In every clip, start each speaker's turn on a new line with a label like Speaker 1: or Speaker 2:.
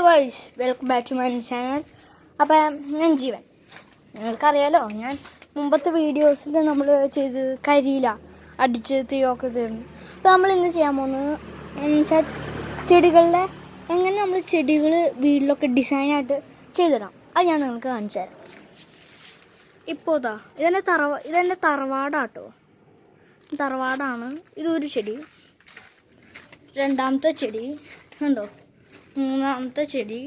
Speaker 1: Guys, welcome back to my channel. അപ്പം ഞാൻ ജീവൻ. നിങ്ങൾക്കറിയാലോ, ഞാൻ മുമ്പത്തെ വീഡിയോസിൽ നമ്മൾ ചെയ്ത് കരിയില അടിച്ച് തീയൊക്കെ തീർന്നു. അപ്പോൾ നമ്മൾ ഇന്ന് ചെയ്യാൻ പോകുന്നത് ചെടികളിലെ എങ്ങനെ നമ്മൾ ചെടികൾ വീട്ടിലൊക്കെ ഡിസൈനായിട്ട് ചെയ്തിടാം. അത് ഞാൻ നിങ്ങൾക്ക് കാണിച്ചു തരാം. ഇപ്പോൾ ഇതെൻ്റെ തറവാടാട്ടോ. തറവാടാണ്. ഇതൊരു ചെടി, രണ്ടാമത്തെ ചെടി ഉണ്ടോ, മൂന്നാമത്തെ ചെടി.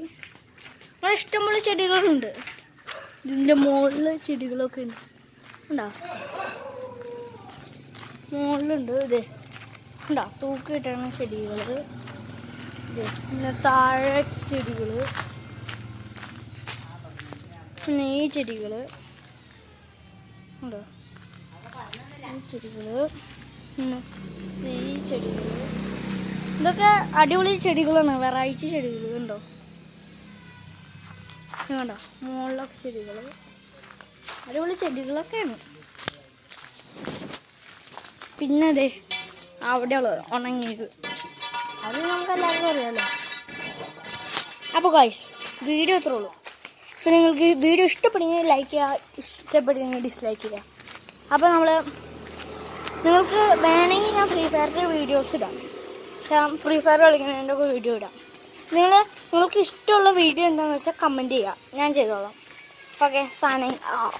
Speaker 1: അങ്ങനെ ഇഷ്ടംപോലെ ചെടികളുണ്ട്. ഇതിൻ്റെ മുകളിൽ ചെടികളൊക്കെ ഉണ്ട്. ഉണ്ടോ, മുകളിലുണ്ട്. ഇതേ ഉണ്ടോ, തൂക്കിയിട്ടാണ് ചെടികൾ. പിന്നെ താഴെ ചെടികൾ, പിന്നെ ഈ ചെടികൾ ഉണ്ടോ, ഈ ചെടികൾ, പിന്നെ ഈ ചെടികൾ. ഇതൊക്കെ അടിപൊളി ചെടികളാണ്, വെറൈറ്റി ചെടികൾ. കണ്ടോ, കണ്ടോ, മുകളിലൊക്കെ ചെടികൾ, അടിപൊളി ചെടികളൊക്കെയാണ്. പിന്നെ അതെ അവിടെയുള്ളത് ഉണങ്ങിയത്, അത് നമുക്ക് എല്ലാവർക്കും അറിയാമല്ലോ. അപ്പോൾ ഗൈസ്, വീഡിയോ ഇത്രേ ഉള്ളൂ. അപ്പോൾ നിങ്ങൾക്ക് വീഡിയോ ഇഷ്ടപ്പെടുമെങ്കിൽ ലൈക്ക് ചെയ്യുക, ഇഷ്ടപ്പെടുമെങ്കിൽ ഡിസ്ലൈക്ക് ചെയ്യുക. അപ്പോൾ നിങ്ങൾക്ക് വേണമെങ്കിൽ ഞാൻ ഫ്രീ ഫയറിൻ്റെ വീഡിയോസ് ഇടാം. ഫ്രീ ഫയർ കളിക്കുന്നതിൻ്റെ ഒക്കെ വീഡിയോ ഇടാം. നിങ്ങൾക്ക് ഇഷ്ടമുള്ള വീഡിയോ എന്താണെന്ന് വെച്ചാൽ കമൻറ്റ് ചെയ്യുക, ഞാൻ ചെയ്തോളാം. Okay, signing off.